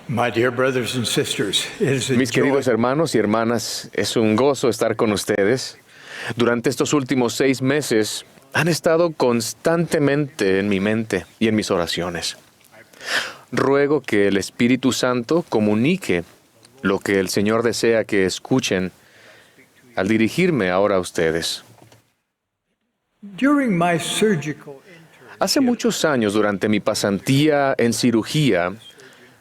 My dear brothers and sisters, it is a Mis joy queridos hermanos y hermanas, es un gozo estar con ustedes. Durante estos últimos 6 meses han estado constantemente en mi mente y en mis oraciones. Ruego que el Espíritu Santo comunique lo que el Señor desea que escuchen al dirigirme ahora a ustedes. During my surgical Hace muchos años, durante mi pasantía en cirugía,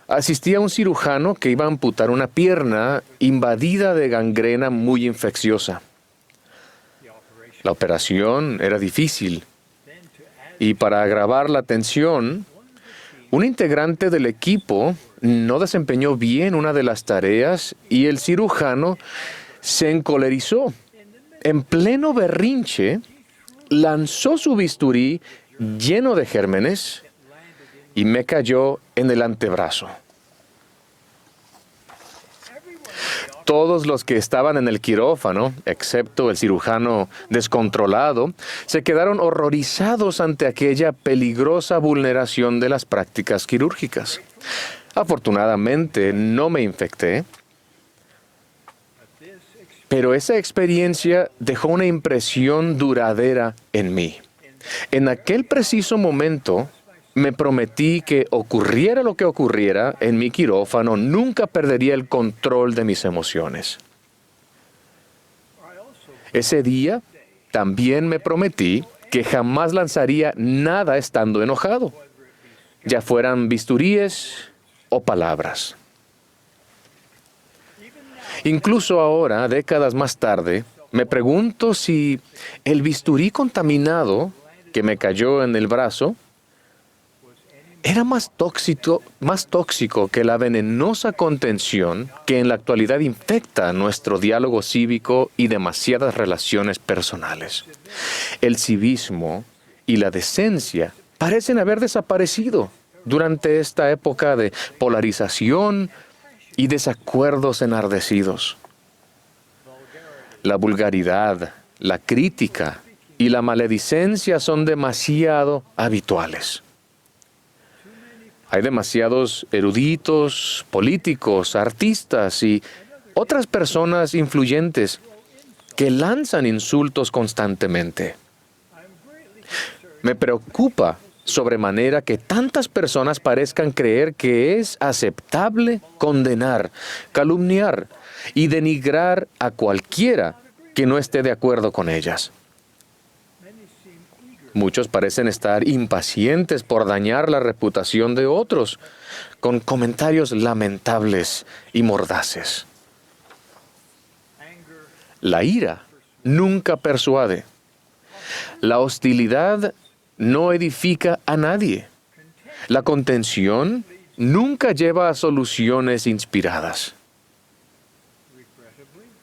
asistí a un cirujano que iba a amputar una pierna invadida de gangrena muy infecciosa. La operación era difícil y para agravar la tensión, un integrante del equipo no desempeñó bien una de las tareas y el cirujano se encolerizó. En pleno berrinche, lanzó su bisturí lleno de gérmenes y me cayó en el antebrazo. Todos los que estaban en el quirófano, excepto el cirujano descontrolado, se quedaron horrorizados ante aquella peligrosa vulneración de las prácticas quirúrgicas. Afortunadamente, no me infecté, pero esa experiencia dejó una impresión duradera en mí. En aquel preciso momento, me prometí que ocurriera lo que ocurriera en mi quirófano, nunca perdería el control de mis emociones. Ese día, también me prometí que jamás lanzaría nada estando enojado, ya fueran bisturíes o palabras. Incluso ahora, décadas más tarde, me pregunto si el bisturí contaminado que me cayó en el brazo era más tóxico que la venenosa contención que en la actualidad infecta nuestro diálogo cívico y demasiadas relaciones personales. El civismo y la decencia parecen haber desaparecido durante esta época de polarización y desacuerdos enardecidos. La vulgaridad, la crítica y la maledicencia son demasiado habituales. Hay demasiados eruditos, políticos, artistas y otras personas influyentes que lanzan insultos constantemente. Me preocupa sobremanera que tantas personas parezcan creer que es aceptable condenar, calumniar y denigrar a cualquiera que no esté de acuerdo con ellas. Muchos parecen estar impacientes por dañar la reputación de otros con comentarios lamentables y mordaces. La ira nunca persuade. La hostilidad no edifica a nadie. La contención nunca lleva a soluciones inspiradas.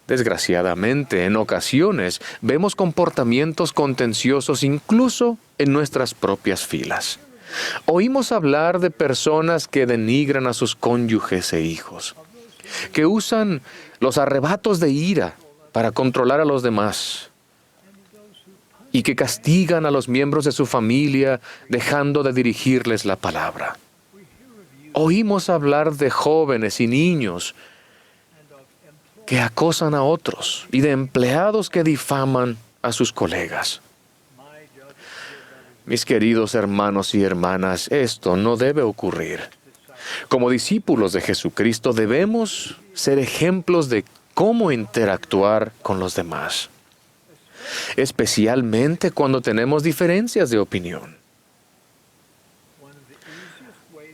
Desgraciadamente, en ocasiones, vemos comportamientos contenciosos incluso en nuestras propias filas. Oímos hablar de personas que denigran a sus cónyuges e hijos, que usan los arrebatos de ira para controlar a los demás y que castigan a los miembros de su familia dejando de dirigirles la palabra. Oímos hablar de jóvenes y niños que acosan a otros y de empleados que difaman a sus colegas. Mis queridos hermanos y hermanas, esto no debe ocurrir. Como discípulos de Jesucristo debemos ser ejemplos de cómo interactuar con los demás, especialmente cuando tenemos diferencias de opinión.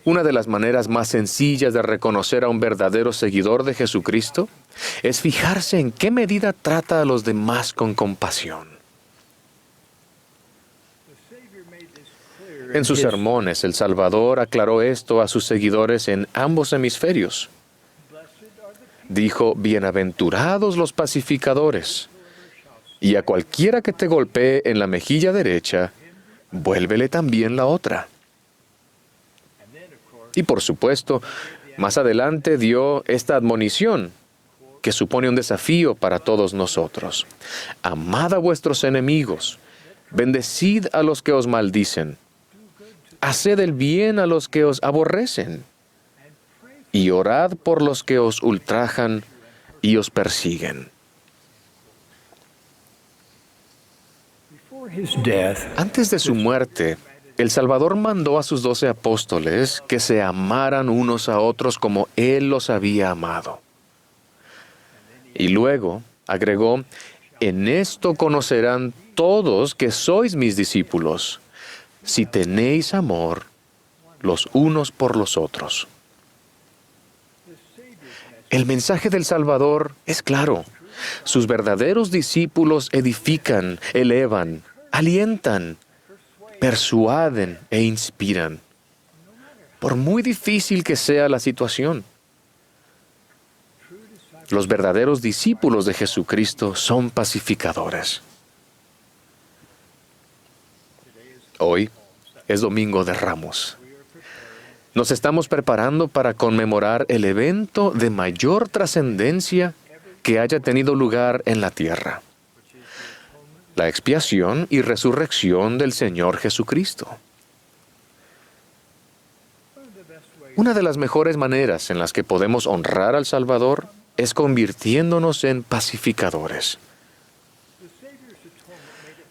Una de las maneras más sencillas de reconocer a un verdadero seguidor de Jesucristo es fijarse en qué medida trata a los demás con compasión. En sus sermones, el Salvador aclaró esto a sus seguidores en ambos hemisferios. Dijo, bienaventurados los pacificadores, y a cualquiera que te golpee en la mejilla derecha, vuélvele también la otra. Y por supuesto, más adelante dio esta admonición, que supone un desafío para todos nosotros. Amad a vuestros enemigos, bendecid a los que os maldicen, haced el bien a los que os aborrecen, y orad por los que os ultrajan y os persiguen. Before his death, Antes de su muerte, el Salvador mandó a sus 12 apóstoles que se amaran unos a otros como Él los había amado. Y luego agregó, en esto conocerán todos que sois mis discípulos, si tenéis amor los unos por los otros. El mensaje del Salvador es claro. Sus verdaderos discípulos edifican, elevan, alientan, persuaden e inspiran, por muy difícil que sea la situación. Los verdaderos discípulos de Jesucristo son pacificadores. Hoy es Domingo de Ramos. Nos estamos preparando para conmemorar el evento de mayor trascendencia que haya tenido lugar en la tierra: la expiación y resurrección del Señor Jesucristo. Una de las mejores maneras en las que podemos honrar al Salvador es convirtiéndonos en pacificadores.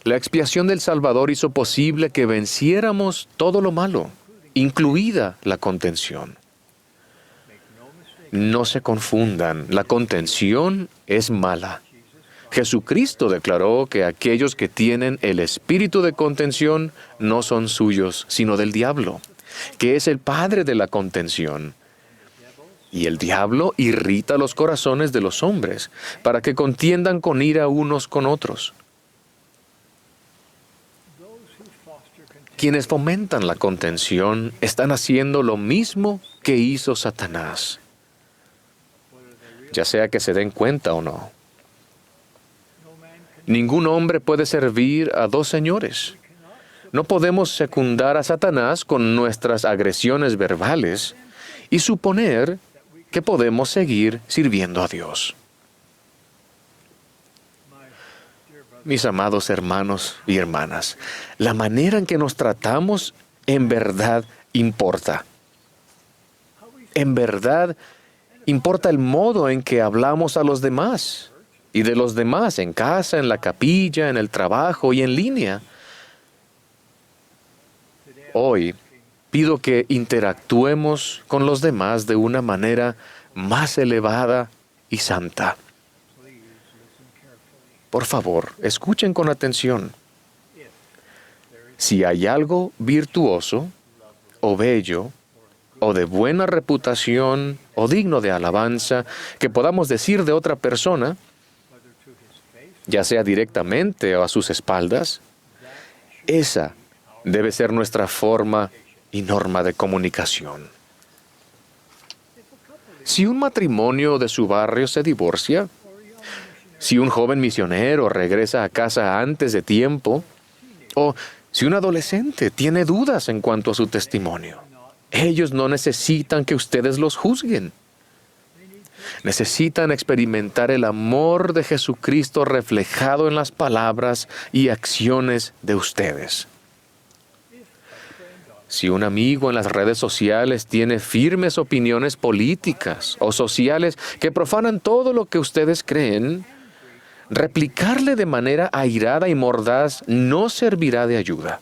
La expiación del Salvador hizo posible que venciéramos todo lo malo, incluida la contención. No se confundan, la contención es mala. Jesucristo declaró que aquellos que tienen el espíritu de contención no son suyos, sino del diablo, que es el padre de la contención. Y el diablo irrita los corazones de los hombres para que contiendan con ira unos con otros. Quienes fomentan la contención están haciendo lo mismo que hizo Satanás, ya sea que se den cuenta o no. Ningún hombre puede servir a dos señores. No podemos secundar a Satanás con nuestras agresiones verbales y suponer que podemos seguir sirviendo a Dios. Mis amados hermanos y hermanas, la manera en que nos tratamos en verdad importa. En verdad importa el modo en que hablamos a los demás y de los demás en casa, en la capilla, en el trabajo y en línea. Hoy pido que interactuemos con los demás de una manera más elevada y santa. Por favor, escuchen con atención. Si hay algo virtuoso, o bello, o de buena reputación, o digno de alabanza, que podamos decir de otra persona, ya sea directamente o a sus espaldas, esa debe ser nuestra forma y norma de comunicación. Si un matrimonio de su barrio se divorcia, si un joven misionero regresa a casa antes de tiempo, o si un adolescente tiene dudas en cuanto a su testimonio, ellos no necesitan que ustedes los juzguen. Necesitan experimentar el amor de Jesucristo reflejado en las palabras y acciones de ustedes. Si un amigo en las redes sociales tiene firmes opiniones políticas o sociales que profanan todo lo que ustedes creen, replicarle de manera airada y mordaz no servirá de ayuda.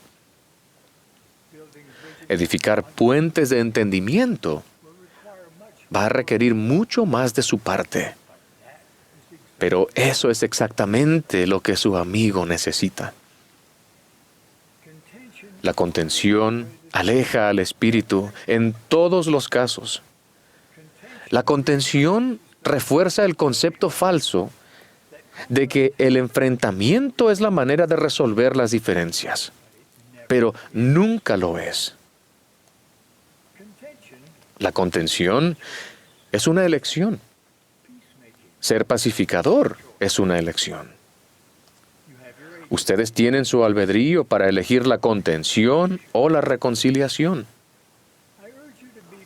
Edificar puentes de entendimiento va a requerir mucho más de su parte. Pero eso es exactamente lo que su amigo necesita. La contención aleja al espíritu en todos los casos. La contención refuerza el concepto falso de que el enfrentamiento es la manera de resolver las diferencias, pero nunca lo es. La contención es una elección. Ser pacificador es una elección. Ustedes tienen su albedrío para elegir la contención o la reconciliación.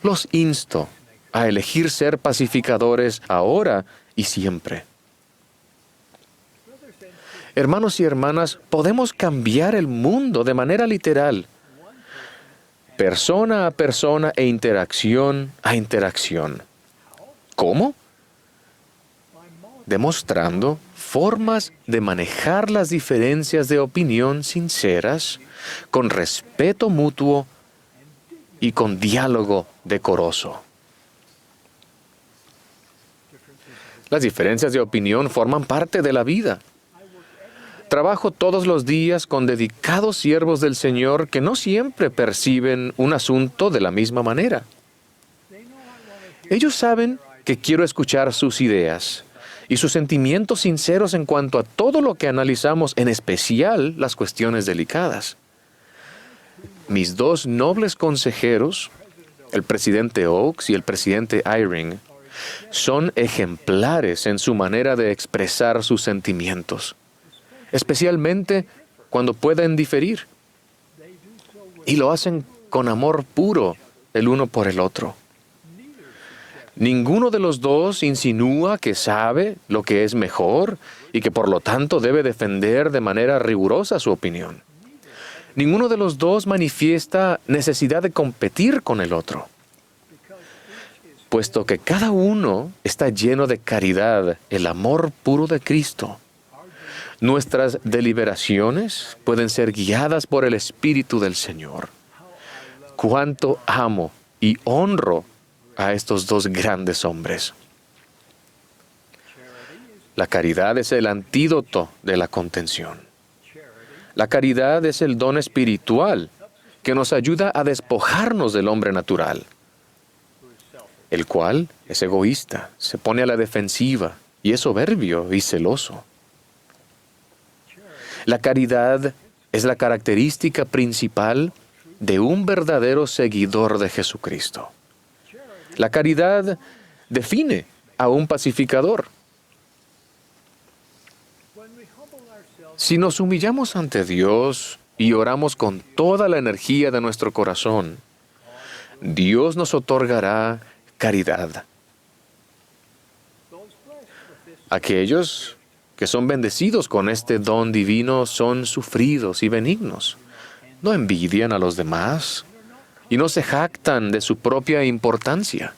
Los insto a elegir ser pacificadores ahora y siempre. Hermanos y hermanas, podemos cambiar el mundo de manera literal, persona a persona e interacción a interacción. ¿Cómo? Demostrando formas de manejar las diferencias de opinión sinceras, con respeto mutuo y con diálogo decoroso. Las diferencias de opinión forman parte de la vida. Trabajo todos los días con dedicados siervos del Señor que no siempre perciben un asunto de la misma manera. Ellos saben que quiero escuchar sus ideas y sus sentimientos sinceros en cuanto a todo lo que analizamos, en especial las cuestiones delicadas. Mis dos nobles consejeros, el presidente Oaks y el presidente Eyring, son ejemplares en su manera de expresar sus sentimientos, especialmente cuando pueden diferir. Y lo hacen con amor puro el uno por el otro. Ninguno de los dos insinúa que sabe lo que es mejor y que por lo tanto debe defender de manera rigurosa su opinión. Ninguno de los dos manifiesta necesidad de competir con el otro, puesto que cada uno está lleno de caridad, el amor puro de Cristo. Nuestras deliberaciones pueden ser guiadas por el Espíritu del Señor. Cuánto amo y honro a estos dos grandes hombres. La caridad es el antídoto de la contención. La caridad es el don espiritual que nos ayuda a despojarnos del hombre natural, el cual es egoísta, se pone a la defensiva y es soberbio y celoso. La caridad es la característica principal de un verdadero seguidor de Jesucristo. La caridad define a un pacificador. Si nos humillamos ante Dios y oramos con toda la energía de nuestro corazón, Dios nos otorgará caridad. Aquellos que son bendecidos con este don divino son sufridos y benignos. No envidian a los demás y no se jactan de su propia importancia.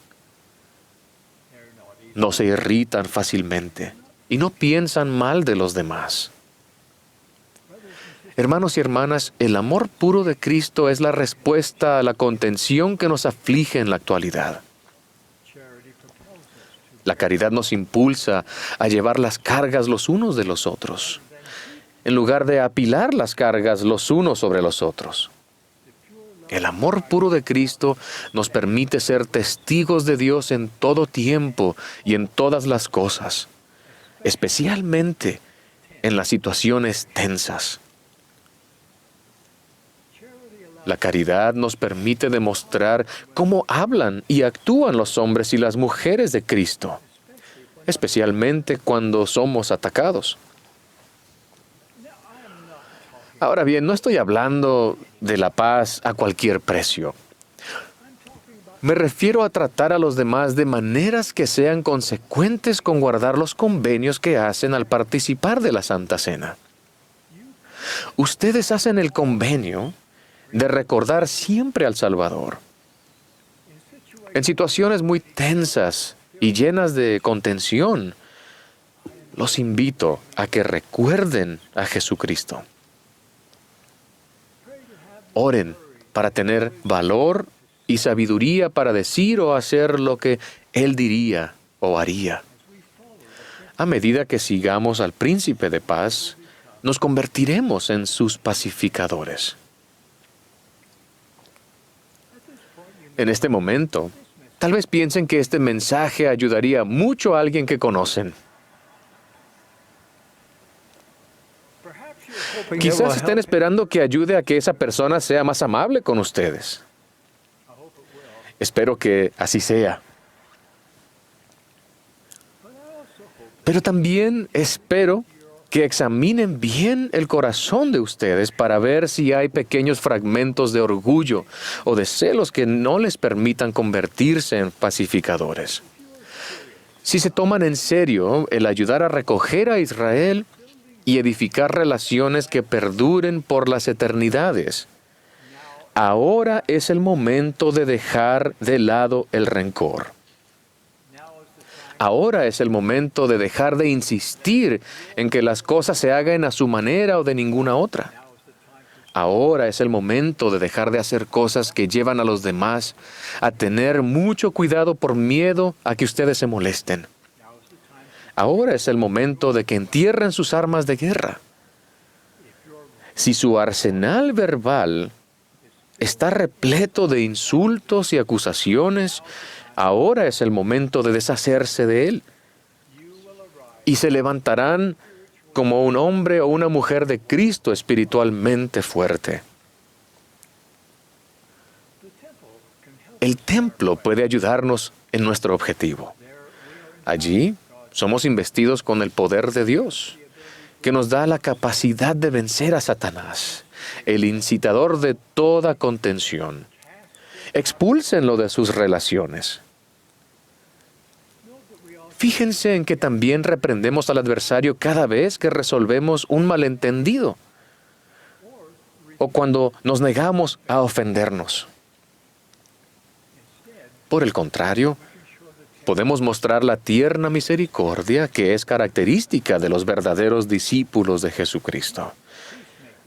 No se irritan fácilmente y no piensan mal de los demás. Hermanos y hermanas, el amor puro de Cristo es la respuesta a la contención que nos aflige en la actualidad. La caridad nos impulsa a llevar las cargas los unos de los otros, en lugar de apilar las cargas los unos sobre los otros. El amor puro de Cristo nos permite ser testigos de Dios en todo tiempo y en todas las cosas, especialmente en las situaciones tensas. La caridad nos permite demostrar cómo hablan y actúan los hombres y las mujeres de Cristo, especialmente cuando somos atacados. Ahora bien, no estoy hablando de la paz a cualquier precio. Me refiero a tratar a los demás de maneras que sean consecuentes con guardar los convenios que hacen al participar de la Santa Cena. Ustedes hacen el convenio de recordar siempre al Salvador. En situaciones muy tensas y llenas de contención, los invito a que recuerden a Jesucristo. Oren para tener valor y sabiduría para decir o hacer lo que Él diría o haría. A medida que sigamos al Príncipe de Paz, nos convertiremos en sus pacificadores. En este momento, tal vez piensen que este mensaje ayudaría mucho a alguien que conocen. Quizás estén esperando que ayude a que esa persona sea más amable con ustedes. Espero que así sea. Pero también espero que examinen bien el corazón de ustedes para ver si hay pequeños fragmentos de orgullo o de celos que no les permitan convertirse en pacificadores. Si se toman en serio el ayudar a recoger a Israel y edificar relaciones que perduren por las eternidades, Ahora es el momento de dejar de lado el rencor. Ahora es el momento de dejar de insistir en que las cosas se hagan a su manera o de ninguna otra. Ahora es el momento de dejar de hacer cosas que llevan a los demás a tener mucho cuidado por miedo a que ustedes se molesten. Ahora es el momento de que entierren sus armas de guerra. Si su arsenal verbal está repleto de insultos y acusaciones, ahora es el momento de deshacerse de él. Y se levantarán como un hombre o una mujer de Cristo espiritualmente fuerte. El templo puede ayudarnos en nuestro objetivo. Allí somos investidos con el poder de Dios, que nos da la capacidad de vencer a Satanás, el incitador de toda contención. Expúlsenlo de sus relaciones. Fíjense en que también reprendemos al adversario cada vez que resolvemos un malentendido o cuando nos negamos a ofendernos. Por el contrario, podemos mostrar la tierna misericordia que es característica de los verdaderos discípulos de Jesucristo.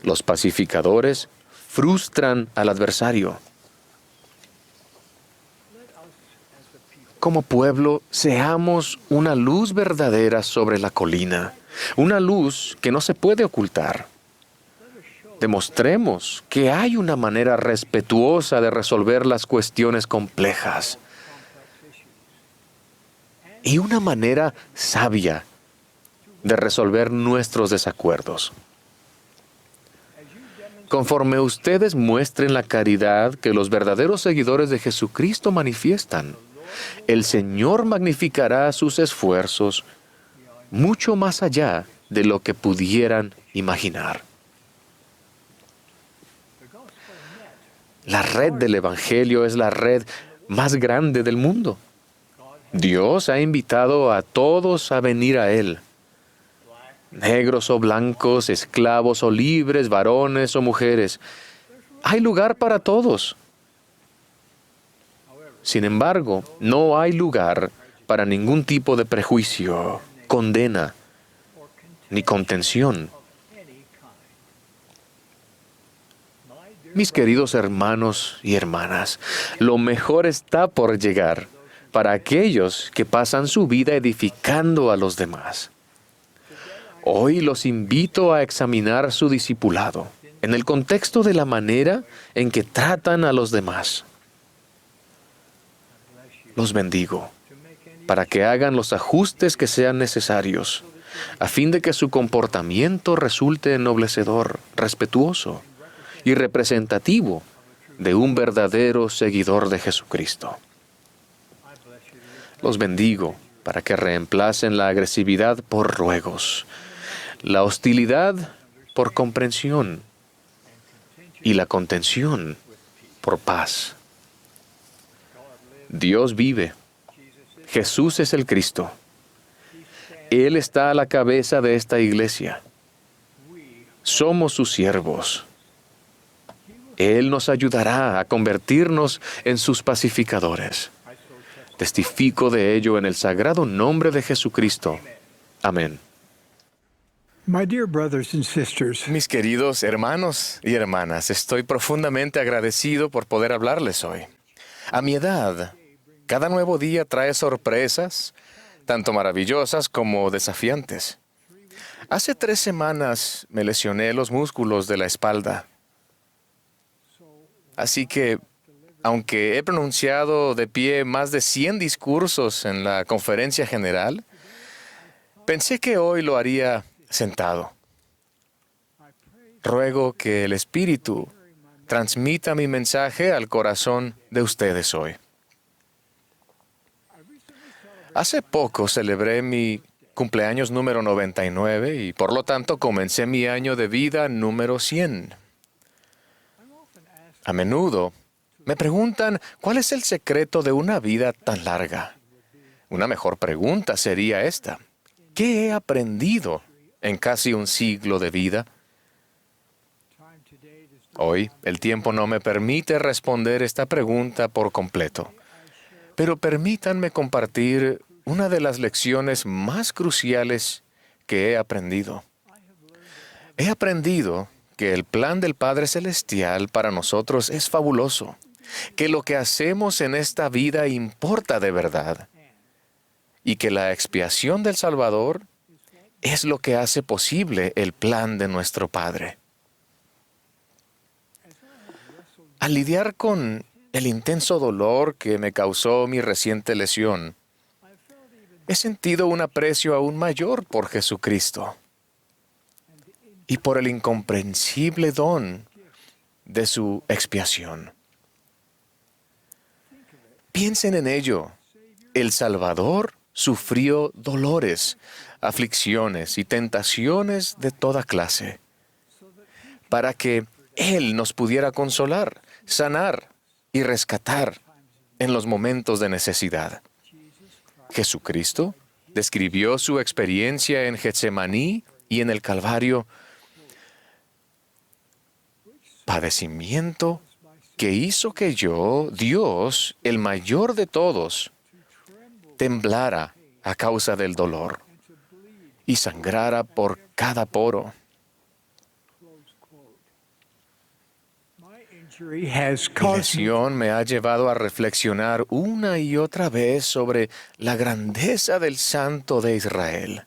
Los pacificadores frustran al adversario. Como pueblo, seamos una luz verdadera sobre la colina, una luz que no se puede ocultar. Demostremos que hay una manera respetuosa de resolver las cuestiones complejas y una manera sabia de resolver nuestros desacuerdos. Conforme ustedes muestren la caridad que los verdaderos seguidores de Jesucristo manifiestan, el Señor magnificará sus esfuerzos mucho más allá de lo que pudieran imaginar. La red del Evangelio es la red más grande del mundo. Dios ha invitado a todos a venir a Él. Negros o blancos, esclavos o libres, varones o mujeres. Hay lugar para todos. Sin embargo, no hay lugar para ningún tipo de prejuicio, condena, ni contención. Mis queridos hermanos y hermanas, lo mejor está por llegar para aquellos que pasan su vida edificando a los demás. Hoy los invito a examinar su discipulado en el contexto de la manera en que tratan a los demás. Los bendigo para que hagan los ajustes que sean necesarios, a fin de que su comportamiento resulte ennoblecedor, respetuoso y representativo de un verdadero seguidor de Jesucristo. Los bendigo para que reemplacen la agresividad por ruegos, la hostilidad por comprensión y la contención por paz. Dios vive. Jesús es el Cristo. Él está a la cabeza de esta iglesia. Somos sus siervos. Él nos ayudará a convertirnos en sus pacificadores. Testifico de ello en el sagrado nombre de Jesucristo. Amén. My dear brothers and sisters, Mis queridos hermanos y hermanas, estoy profundamente agradecido por poder hablarles hoy. A mi edad, cada nuevo día trae sorpresas, tanto maravillosas como desafiantes. Hace 3 semanas me lesioné los músculos de la espalda. Así que, aunque he pronunciado de pie más de 100 discursos en la conferencia general, pensé que hoy lo haría sentado. Ruego que el Espíritu transmita mi mensaje al corazón de ustedes hoy. Hace poco celebré mi cumpleaños número 99 y por lo tanto comencé mi año de vida número 100. A menudo me preguntan cuál es el secreto de una vida tan larga. Una mejor pregunta sería esta: ¿qué he aprendido en casi un siglo de vida? Hoy el tiempo no me permite responder esta pregunta por completo, pero permítanme compartir una de las lecciones más cruciales que he aprendido. He aprendido que el plan del Padre Celestial para nosotros es fabuloso, que lo que hacemos en esta vida importa de verdad, y que la expiación del Salvador es lo que hace posible el plan de nuestro Padre. Al lidiar con el intenso dolor que me causó mi reciente lesión, he sentido un aprecio aún mayor por Jesucristo y por el incomprensible don de su expiación. Piensen en ello. El Salvador sufrió dolores, aflicciones y tentaciones de toda clase, para que Él nos pudiera consolar, sanar y rescatar en los momentos de necesidad. Jesucristo describió su experiencia en Getsemaní y en el Calvario, padecimiento que hizo que yo, Dios, el mayor de todos, temblara a causa del dolor y sangrara por cada poro. Mi lesión me ha llevado a reflexionar una y otra vez sobre la grandeza del Santo de Israel.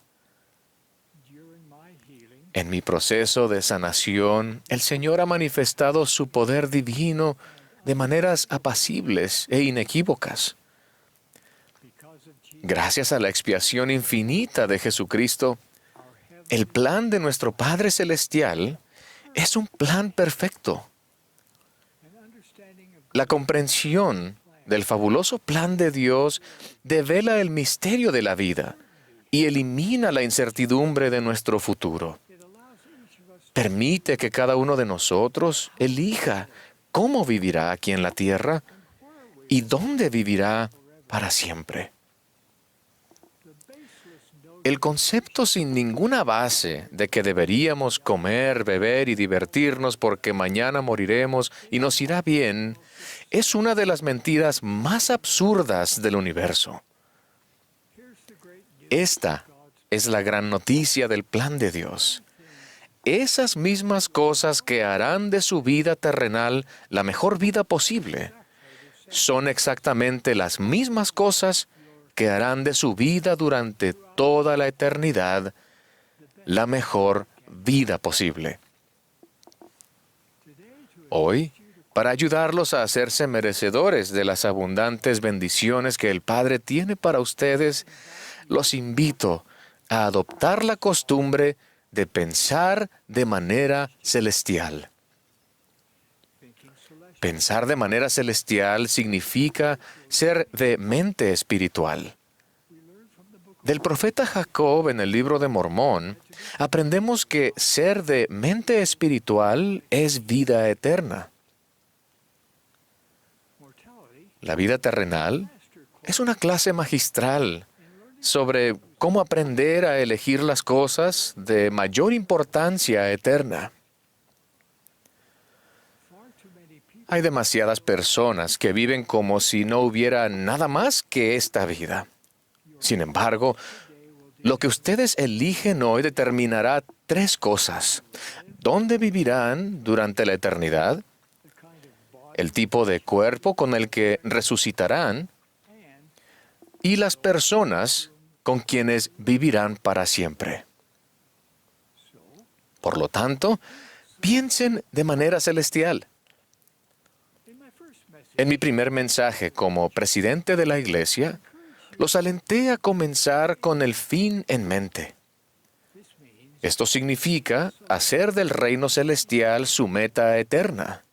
En mi proceso de sanación, el Señor ha manifestado su poder divino de maneras apacibles e inequívocas. Gracias a la expiación infinita de Jesucristo, el plan de nuestro Padre Celestial es un plan perfecto. La comprensión del fabuloso plan de Dios devela el misterio de la vida y elimina la incertidumbre de nuestro futuro. Permite que cada uno de nosotros elija cómo vivirá aquí en la tierra y dónde vivirá para siempre. El concepto sin ninguna base de que deberíamos comer, beber y divertirnos porque mañana moriremos y nos irá bien es una de las mentiras más absurdas del universo. Esta es la gran noticia del plan de Dios. Esas mismas cosas que harán de su vida terrenal la mejor vida posible son exactamente las mismas cosas que harán de su vida durante toda la eternidad la mejor vida posible. Hoy, para ayudarlos a hacerse merecedores de las abundantes bendiciones que el Padre tiene para ustedes, los invito a adoptar la costumbre de pensar de manera celestial. Pensar de manera celestial significa ser de mente espiritual. Del profeta Jacob en el libro de Mormón, aprendemos que ser de mente espiritual es vida eterna. La vida terrenal es una clase magistral sobre cómo aprender a elegir las cosas de mayor importancia eterna. Hay demasiadas personas que viven como si no hubiera nada más que esta vida. Sin embargo, lo que ustedes eligen hoy determinará tres cosas: dónde vivirán durante la eternidad, el tipo de cuerpo con el que resucitarán y las personas con quienes vivirán para siempre. Por lo tanto, piensen de manera celestial. En mi primer mensaje como presidente de la Iglesia, los alenté a comenzar con el fin en mente. Esto significa hacer del reino celestial su meta eterna.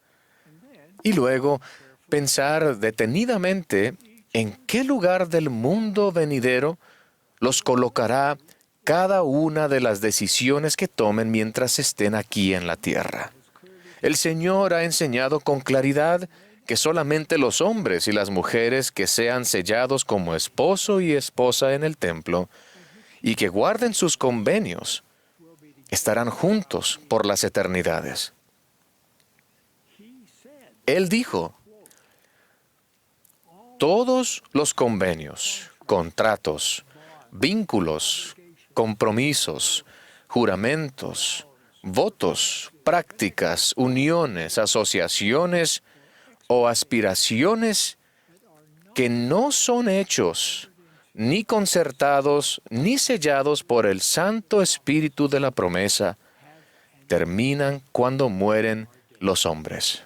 Y luego, pensar detenidamente en qué lugar del mundo venidero los colocará cada una de las decisiones que tomen mientras estén aquí en la tierra. El Señor ha enseñado con claridad que solamente los hombres y las mujeres que sean sellados como esposo y esposa en el templo y que guarden sus convenios estarán juntos por las eternidades. Él dijo, todos los convenios, contratos, vínculos, compromisos, juramentos, votos, prácticas, uniones, asociaciones o aspiraciones que no son hechos, ni concertados, ni sellados por el Santo Espíritu de la promesa, terminan cuando mueren los hombres.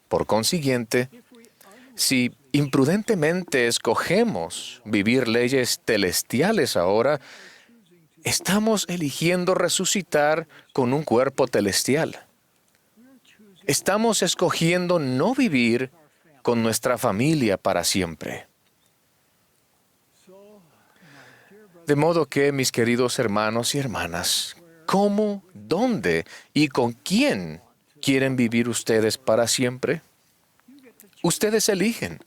Por consiguiente, si imprudentemente escogemos vivir leyes celestiales ahora, estamos eligiendo resucitar con un cuerpo celestial. Estamos escogiendo no vivir con nuestra familia para siempre. De modo que, mis queridos hermanos y hermanas, ¿cómo, dónde y con quién quieren vivir ustedes para siempre? Ustedes eligen.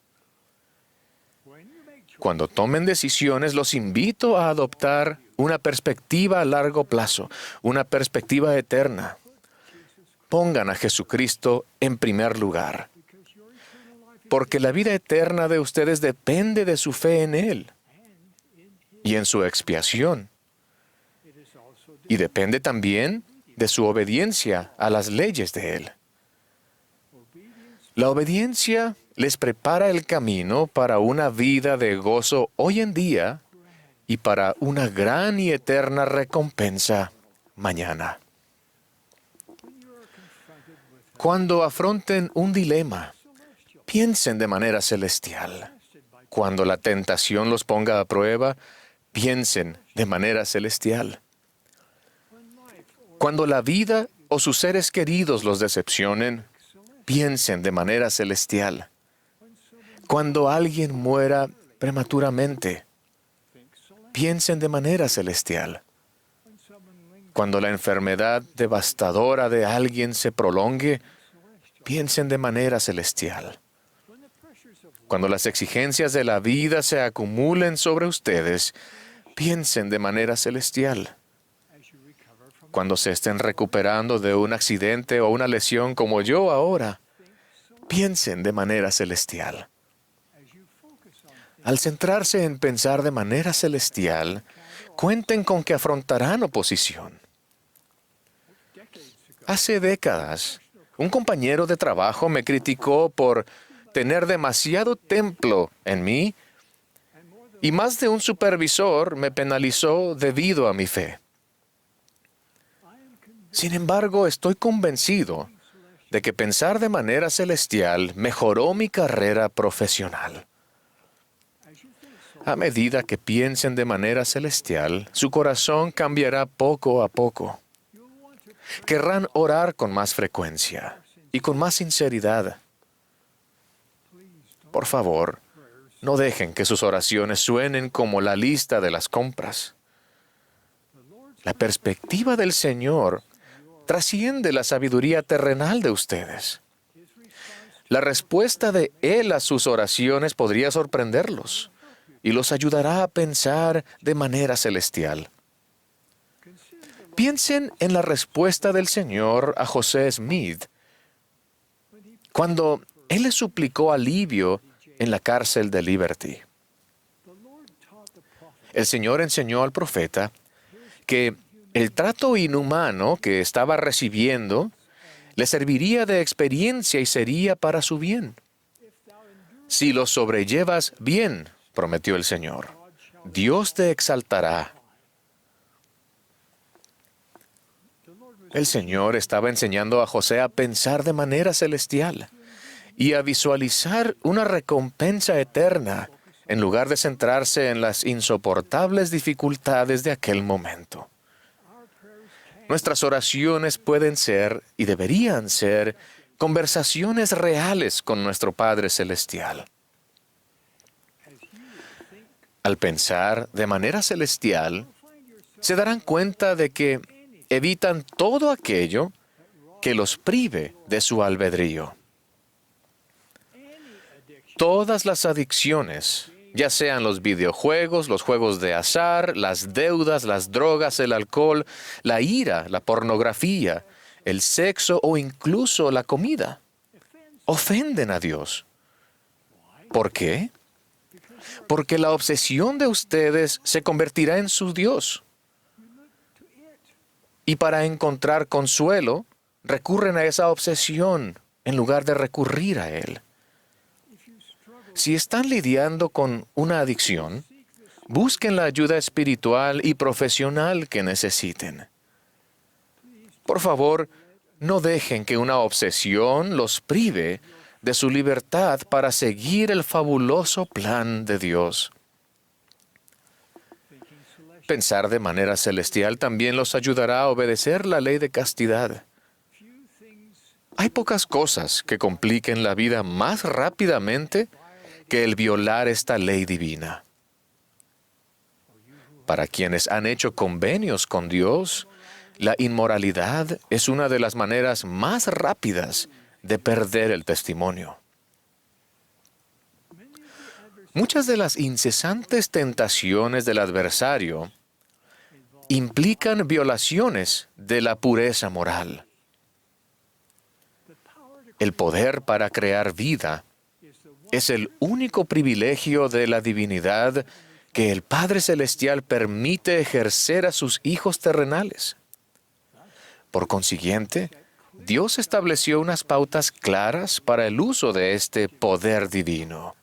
Cuando tomen decisiones, los invito a adoptar una perspectiva a largo plazo, una perspectiva eterna. Pongan a Jesucristo en primer lugar, porque la vida eterna de ustedes depende de su fe en Él y en su expiación. Y depende también de su obediencia a las leyes de Él. La obediencia les prepara el camino para una vida de gozo hoy en día y para una gran y eterna recompensa mañana. Cuando afronten un dilema, piensen de manera celestial. Cuando la tentación los ponga a prueba, piensen de manera celestial. Cuando la vida o sus seres queridos los decepcionen, piensen de manera celestial. Cuando alguien muera prematuramente, piensen de manera celestial. Cuando la enfermedad devastadora de alguien se prolongue, piensen de manera celestial. Cuando las exigencias de la vida se acumulen sobre ustedes, piensen de manera celestial. Cuando se estén recuperando de un accidente o una lesión como yo ahora, piensen de manera celestial. Al centrarse en pensar de manera celestial, cuenten con que afrontarán oposición. Hace décadas, un compañero de trabajo me criticó por tener demasiado templo en mí y más de un supervisor me penalizó debido a mi fe. Sin embargo, estoy convencido de que pensar de manera celestial mejoró mi carrera profesional. A medida que piensen de manera celestial, su corazón cambiará poco a poco. Querrán orar con más frecuencia y con más sinceridad. Por favor, no dejen que sus oraciones suenen como la lista de las compras. La perspectiva del Señor trasciende la sabiduría terrenal de ustedes. La respuesta de Él a sus oraciones podría sorprenderlos y los ayudará a pensar de manera celestial. Piensen en la respuesta del Señor a José Smith cuando Él le suplicó alivio en la cárcel de Liberty. El Señor enseñó al profeta que el trato inhumano que estaba recibiendo le serviría de experiencia y sería para su bien. Si lo sobrellevas bien, prometió el Señor, Dios te exaltará. El Señor estaba enseñando a José a pensar de manera celestial y a visualizar una recompensa eterna en lugar de centrarse en las insoportables dificultades de aquel momento. Nuestras oraciones pueden ser y deberían ser conversaciones reales con nuestro Padre Celestial. Al pensar de manera celestial, se darán cuenta de que evitan todo aquello que los prive de su albedrío. Todas las adicciones, ya sean los videojuegos, los juegos de azar, las deudas, las drogas, el alcohol, la ira, la pornografía, el sexo o incluso la comida. Ofenden a Dios. ¿Por qué? Porque la obsesión de ustedes se convertirá en su Dios. Y para encontrar consuelo, recurren a esa obsesión en lugar de recurrir a Él. Si están lidiando con una adicción, busquen la ayuda espiritual y profesional que necesiten. Por favor, no dejen que una obsesión los prive de su libertad para seguir el fabuloso plan de Dios. Pensar de manera celestial también los ayudará a obedecer la ley de castidad. Hay pocas cosas que compliquen la vida más rápidamente que el violar esta ley divina. Para quienes han hecho convenios con Dios, la inmoralidad es una de las maneras más rápidas de perder el testimonio. Muchas de las incesantes tentaciones del adversario implican violaciones de la pureza moral. El poder para crear vida es el único privilegio de la divinidad que el Padre Celestial permite ejercer a sus hijos terrenales. Por consiguiente, Dios estableció unas pautas claras para el uso de este poder divino.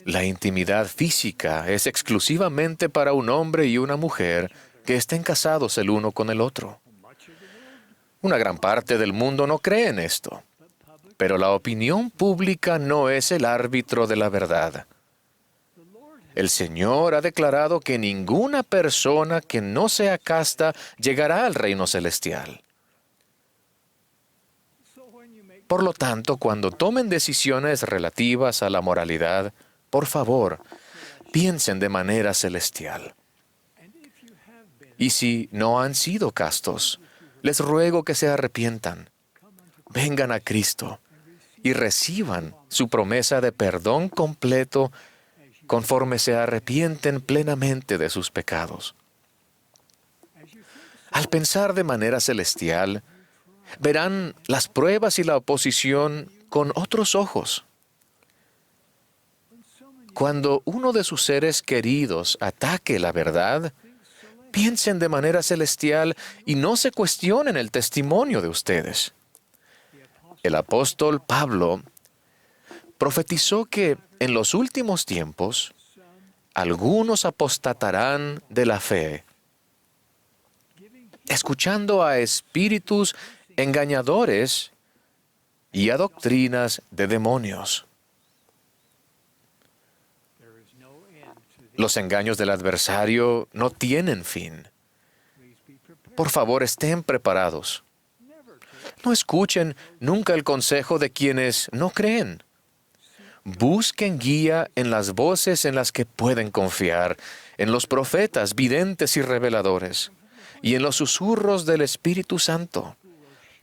La intimidad física es exclusivamente para un hombre y una mujer que estén casados el uno con el otro. Una gran parte del mundo no cree en esto, pero la opinión pública no es el árbitro de la verdad. El Señor ha declarado que ninguna persona que no sea casta llegará al reino celestial. Por lo tanto, cuando tomen decisiones relativas a la moralidad, por favor, piensen de manera celestial. Y si no han sido castos, les ruego que se arrepientan, vengan a Cristo y reciban su promesa de perdón completo conforme se arrepienten plenamente de sus pecados. Al pensar de manera celestial, verán las pruebas y la oposición con otros ojos. Cuando uno de sus seres queridos ataque la verdad, piensen de manera celestial y no se cuestionen el testimonio de ustedes. El apóstol Pablo profetizó que en los últimos tiempos algunos apostatarán de la fe, escuchando a espíritus engañadores y a doctrinas de demonios. Los engaños del adversario no tienen fin. Por favor, estén preparados. No escuchen nunca el consejo de quienes no creen. Busquen guía en las voces en las que pueden confiar, en los profetas, videntes y reveladores, y en los susurros del Espíritu Santo,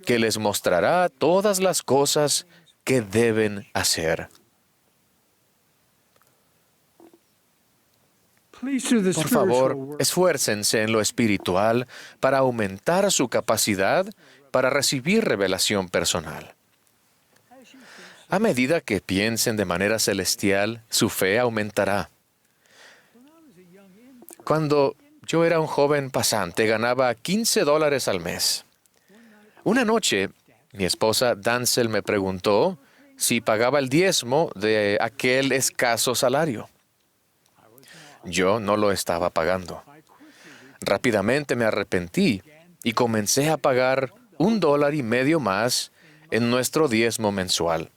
que les mostrará todas las cosas que deben hacer. Por favor, esfuércense en lo espiritual para aumentar su capacidad para recibir revelación personal. A medida que piensen de manera celestial, su fe aumentará. Cuando yo era un joven pasante, ganaba $15 al mes. Una noche, mi esposa Dancel me preguntó si pagaba el diezmo de aquel escaso salario. Yo no lo estaba pagando. Rápidamente me arrepentí y comencé a pagar $1.50 más en nuestro diezmo mensual.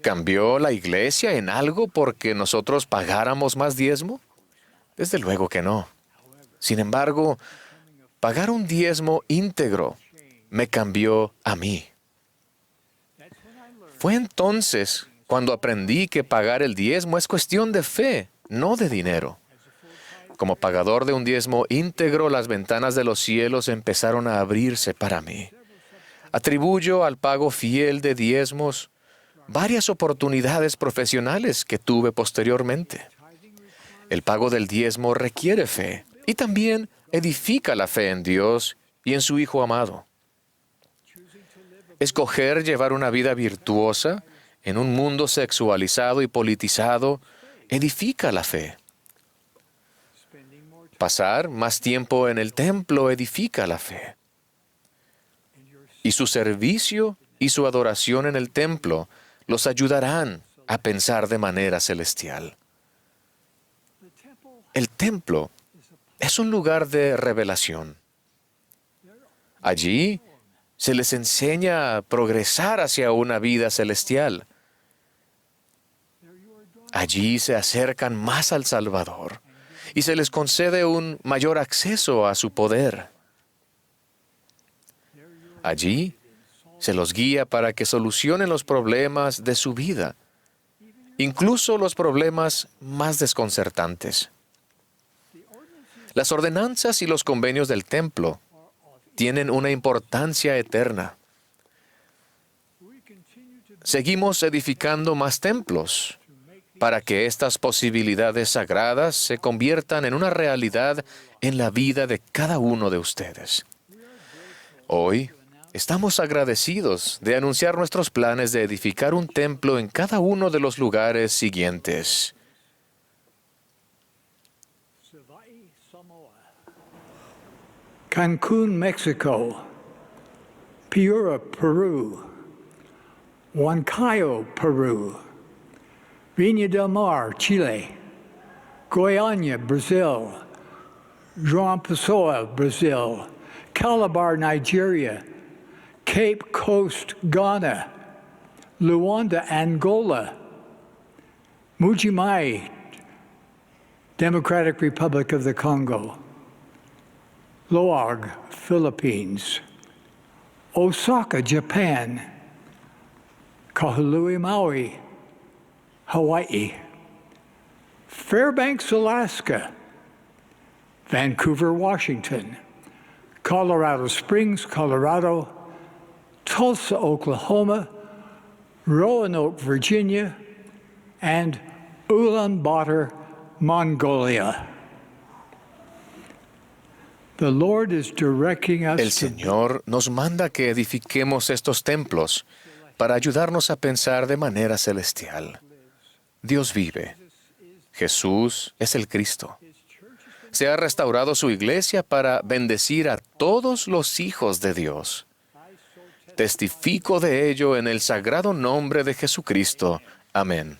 ¿Cambió la iglesia en algo porque nosotros pagáramos más diezmo? Desde luego que no. Sin embargo, pagar un diezmo íntegro me cambió a mí. Fue entonces cuando aprendí que pagar el diezmo es cuestión de fe, no de dinero. Como pagador de un diezmo íntegro, las ventanas de los cielos empezaron a abrirse para mí. Atribuyo al pago fiel de diezmos varias oportunidades profesionales que tuve posteriormente. El pago del diezmo requiere fe y también edifica la fe en Dios y en su Hijo amado. Escoger llevar una vida virtuosa en un mundo sexualizado y politizado edifica la fe. Pasar más tiempo en el templo edifica la fe. Y su servicio y su adoración en el templo los ayudarán a pensar de manera celestial. El templo es un lugar de revelación. Allí se les enseña a progresar hacia una vida celestial. Allí se acercan más al Salvador y se les concede un mayor acceso a su poder. Allí se los guía para que solucionen los problemas de su vida, incluso los problemas más desconcertantes. Las ordenanzas y los convenios del templo tienen una importancia eterna. Seguimos edificando más templos para que estas posibilidades sagradas se conviertan en una realidad en la vida de cada uno de ustedes. Hoy estamos agradecidos de anunciar nuestros planes de edificar un templo en cada uno de los lugares siguientes: Cancún, Mexico. Piura, Peru. Huancayo, Peru. Viña del Mar, Chile. Goiânia, Brazil. João Pessoa, Brazil. Calabar, Nigeria. Cape Coast, Ghana. Luanda, Angola. Mujimai, Democratic Republic of the Congo. Loag, Philippines. Osaka, Japan. Kahului, Maui, Hawaii. Fairbanks, Alaska. Vancouver, Washington. Colorado Springs, Colorado. Tulsa, Oklahoma. Roanoke, Virginia. And Ulaanbaatar, Mongolia. The Lord is directing us El Señor nos manda que edifiquemos estos templos para ayudarnos a pensar de manera celestial. Dios vive. Jesús es el Cristo. Se ha restaurado su iglesia para bendecir a todos los hijos de Dios. Testifico de ello en el sagrado nombre de Jesucristo. Amén.